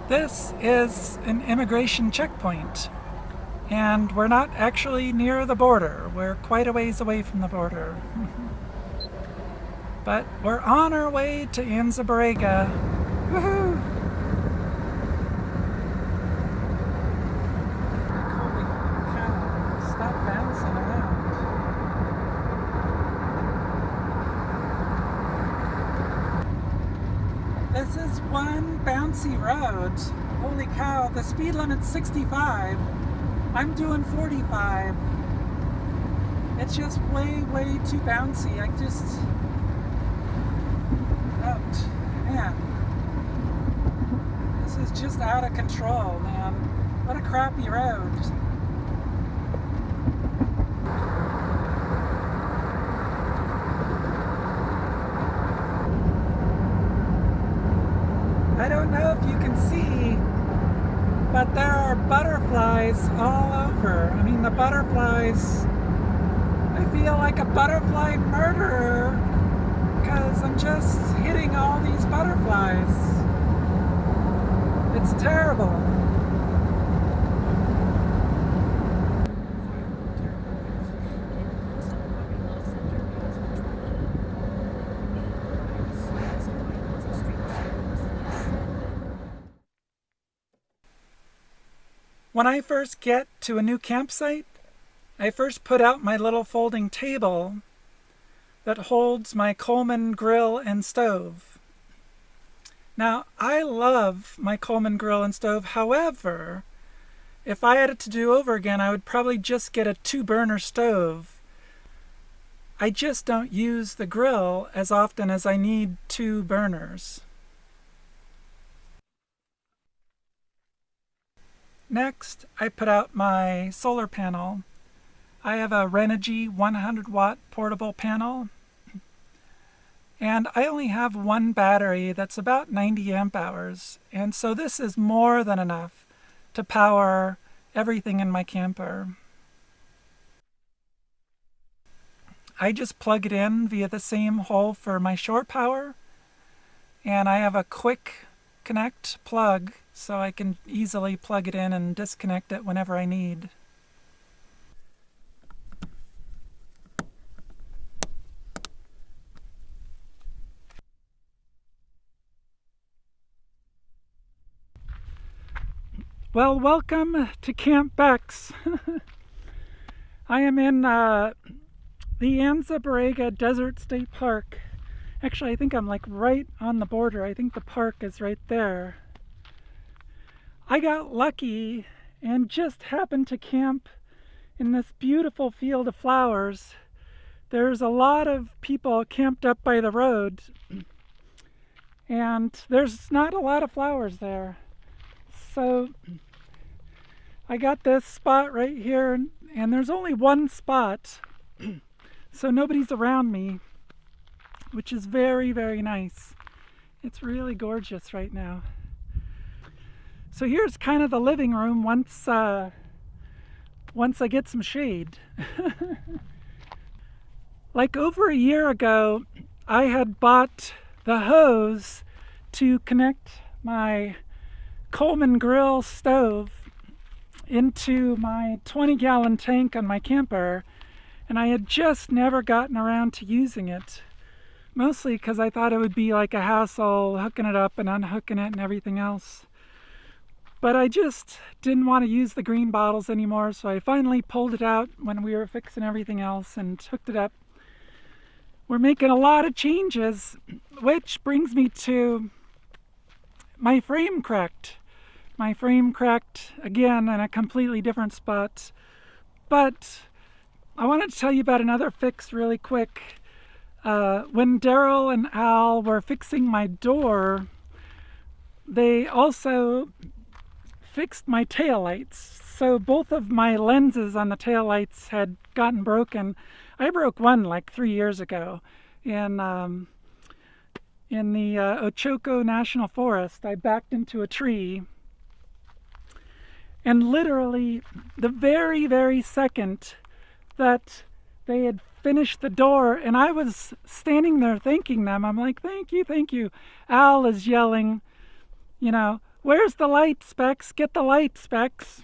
This is an immigration checkpoint, and we're not actually near the border. We're quite a ways away from the border. But we're on our way to Anza-Borrega. Woohoo! Holy cow, stop bouncing around. This is one bouncy road. Holy cow, the speed limit's 65. I'm doing 45. It's just way, way too bouncy. Oh, man. This is just out of control, man. What a crappy road. I don't know if you can see, but there are butterflies all over. I mean, the butterflies, I feel like a butterfly murderer because I'm just hitting all these butterflies. It's terrible. When I first get to a new campsite, I first put out my little folding table that holds my Coleman grill and stove. Now, I love my Coleman grill and stove. However, if I had it to do over again, I would probably just get a 2-burner stove. I just don't use the grill as often as I need 2 burners. Next, I put out my solar panel. I have a Renogy 100-watt portable panel, and I only have one battery that's about 90 amp hours, and so this is more than enough to power everything in my camper. I just plug it in via the same hole for my shore power, and I have a quick connect plug so I can easily plug it in and disconnect it whenever I need. Well, welcome to Camp Beck's. I am in the Anza-Borrega Desert State Park. Actually, I think I'm like right on the border. I think the park is right there. I got lucky and just happened to camp in this beautiful field of flowers. There's a lot of people camped up by the road, and there's not a lot of flowers there. So I got this spot right here, and there's only one spot, so nobody's around me, which is very, very nice. It's really gorgeous right now. So here's kind of the living room once I get some shade. Like over a year ago, I had bought the hose to connect my Coleman grill stove into my 20-gallon tank on my camper, and I had just never gotten around to using it. Mostly because I thought it would be like a hassle hooking it up and unhooking it and everything else. But I just didn't want to use the green bottles anymore, so I finally pulled it out when we were fixing everything else and hooked it up. We're making a lot of changes, which brings me to my frame cracked. My frame cracked again in a completely different spot. But I wanted to tell you about another fix really quick. When Deryl and Al were fixing my door, they also fixed my taillights. So both of my lenses on the taillights had gotten broken. I broke one like 3 years ago in the Ochoco National Forest. I backed into a tree, and literally the very, very second that they had finished the door and I was standing there thanking them, I'm like, thank you, thank you. Al is yelling, you know, Where's the light, Specs? Get the light, Specs.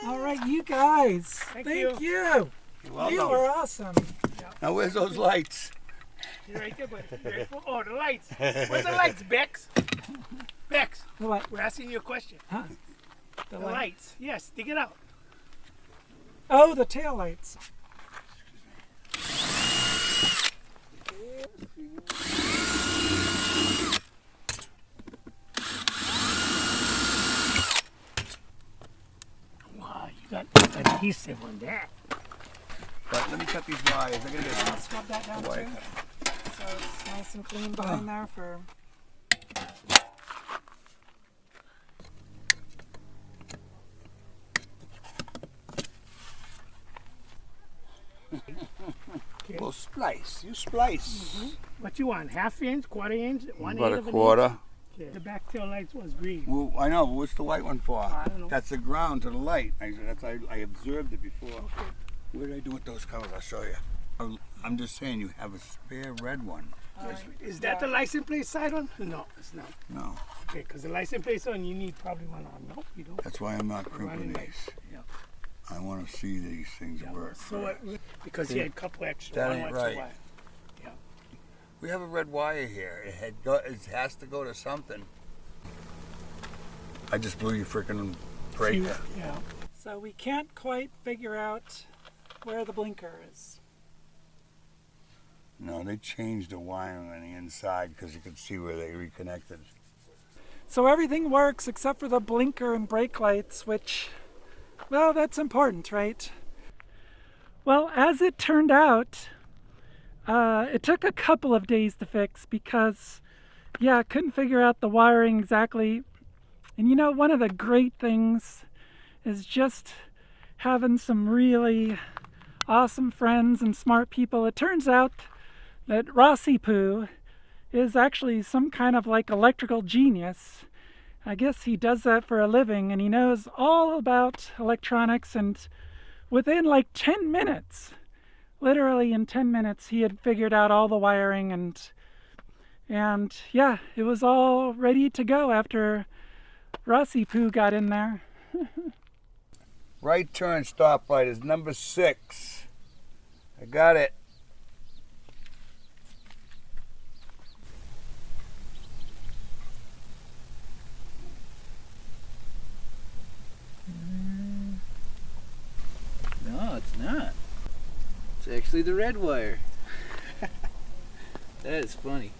All right, you guys. Thank you. You're welcome. You are awesome. Now where's those lights? You're right there, buddy. Oh, the lights. Where's the lights, Bex? Bex, What? we're asking you a question. Huh? The lights. Yes, dig it out. Oh, the tail lights. Wow, you got adhesive on that. But let me cut these wires. I gotta I'll get scrub that down wire too. cutter. So it's nice and clean behind there for... Okay. Well, splice. You splice. What you want? Half inch, quarter inch, 1/8 About a of an quarter. inch? Okay. The back tail lights was green. Well, I know, but what's the white one for? I don't know. That's the ground to the light. I observed it before. Okay. What did I do with those covers? I'll show you. I'm just saying you have a spare red one. Is that the license plate side on? No, it's not. No. Okay, because the license plate on, you need probably one on. No, you don't. That's why I'm not crimping Running these. lights. Yeah. I want to see these things work. So because he had a couple extra. That one ain't extra right. wire. We have a red wire here. It has to go to something. I just blew your freaking breaker. Yeah. So we can't quite figure out where the blinker is. No, they changed the wiring on the inside because you could see where they reconnected. So everything works except for the blinker and brake lights, which, well, that's important, right? Well, as it turned out, it took a couple of days to fix because, yeah, I couldn't figure out the wiring exactly. And you know, one of the great things is just having some really awesome friends and smart people. It turns out that Rossypooh is actually some kind of like electrical genius. I guess he does that for a living, and he knows all about electronics, and within like 10 minutes, literally in 10 minutes, he had figured out all the wiring, and yeah, it was all ready to go after Rossypooh got in there. Right turn stoplight is number 6. I got it. No, it's not. It's actually the red wire. That is funny.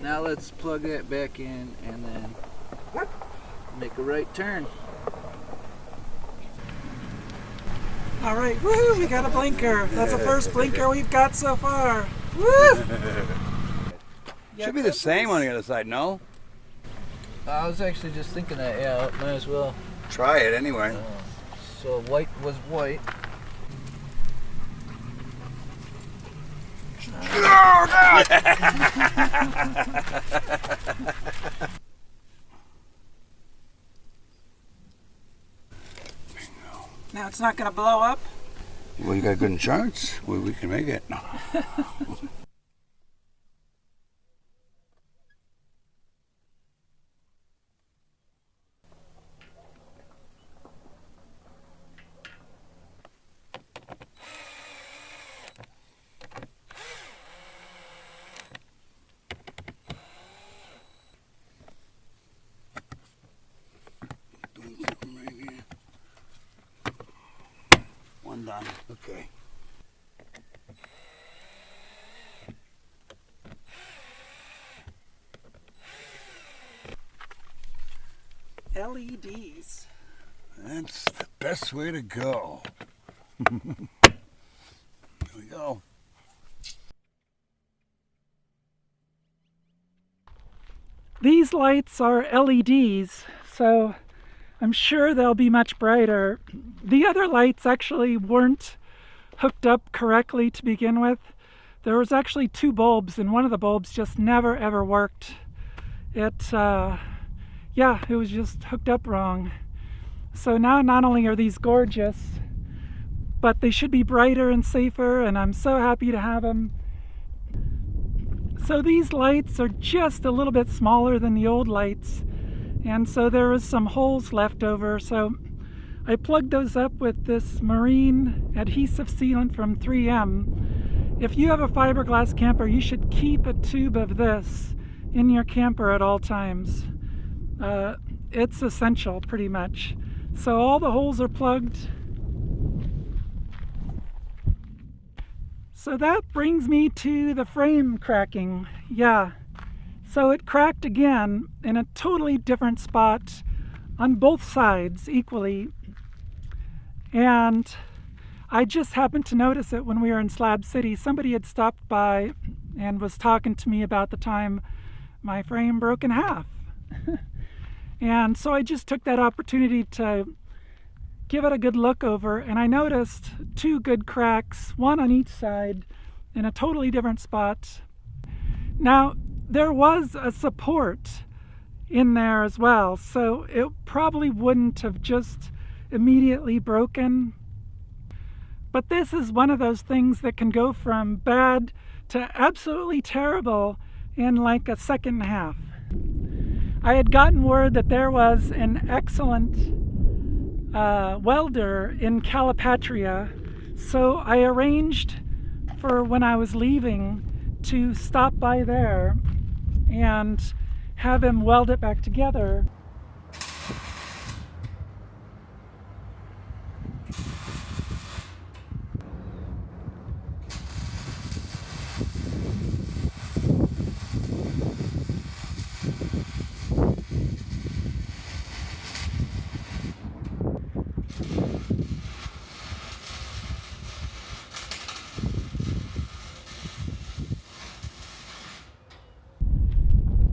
Now let's plug that back in and then make a right turn. All right, woo, we got a blinker. That's the first blinker we've got so far. Woo! Should be the same on the other side, no? I was actually just thinking that, yeah, might as well. Try it anyway. So white was white. Now it's not going to blow up. Well, you got good insurance. We can make it. One done. Okay. LEDs. That's the best way to go. Here we go. These lights are LEDs, so I'm sure they'll be much brighter. The other lights actually weren't hooked up correctly to begin with. There was actually 2 bulbs, and one of the bulbs just never ever worked. Yeah, it was just hooked up wrong. So now not only are these gorgeous, but they should be brighter and safer, and I'm so happy to have them. So these lights are just a little bit smaller than the old lights, and so there was some holes left over, so I plugged those up with this marine adhesive sealant from 3M. If you have a fiberglass camper, you should keep a tube of this in your camper at all times. It's essential, pretty much. So all the holes are plugged. So that brings me to the frame cracking. Yeah, so it cracked again in a totally different spot on both sides equally. And I just happened to notice it when we were in Slab City. Somebody had stopped by and was talking to me about the time my frame broke in half. And so I just took that opportunity to give it a good look over, and I noticed two good cracks, one on each side in a totally different spot. Now, there was a support in there as well, so it probably wouldn't have just immediately broken. But this is one of those things that can go from bad to absolutely terrible in like a second and a half. I had gotten word that there was an excellent welder in Calipatria, so I arranged for when I was leaving to stop by there and have him weld it back together.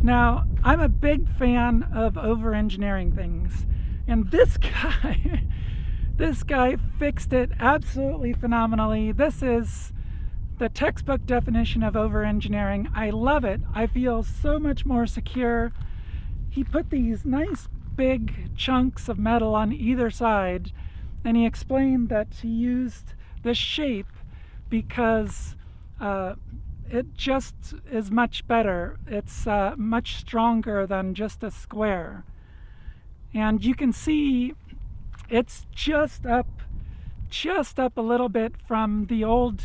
Now, I'm a big fan of over-engineering things, and this guy fixed it absolutely phenomenally. This is the textbook definition of over-engineering. I love it. I feel so much more secure. He put these nice big chunks of metal on either side, and he explained that he used the shape because it just is much better. It's much stronger than just a square. And you can see it's just up a little bit from the old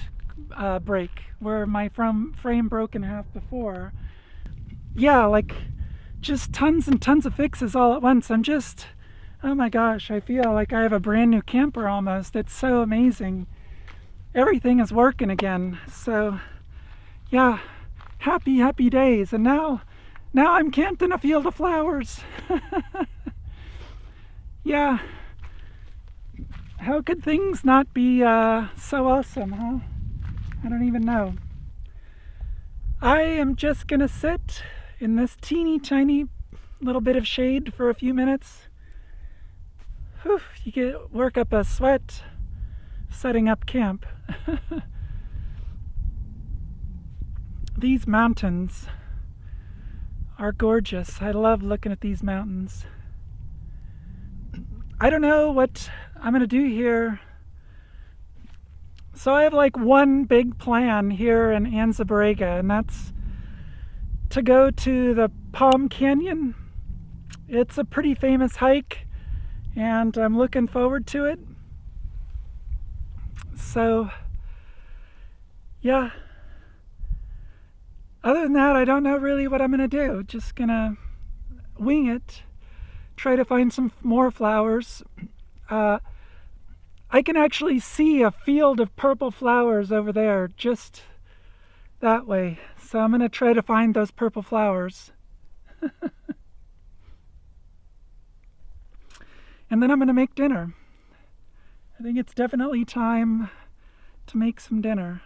break where my frame broke in half before. Yeah, like just tons and tons of fixes all at once. I'm just, oh my gosh, I feel like I have a brand new camper almost. It's so amazing. Everything is working again. So yeah, happy days. And now I'm camped in a field of flowers. Yeah, how could things not be so awesome, huh? I don't even know. I am just gonna sit in this teeny tiny little bit of shade for a few minutes. Whew, you get work up a sweat setting up camp. These mountains are gorgeous. I love looking at these mountains. I don't know what I'm gonna do here. So I have like one big plan here in Anza-Borrega, and that's to go to the Palm Canyon. It's a pretty famous hike, and I'm looking forward to it. So yeah, other than that, I don't know really what I'm gonna do. Just gonna wing it, try to find some more flowers. I can actually see a field of purple flowers over there, just that way. So I'm gonna try to find those purple flowers. And then I'm gonna make dinner. I think it's definitely time to make some dinner.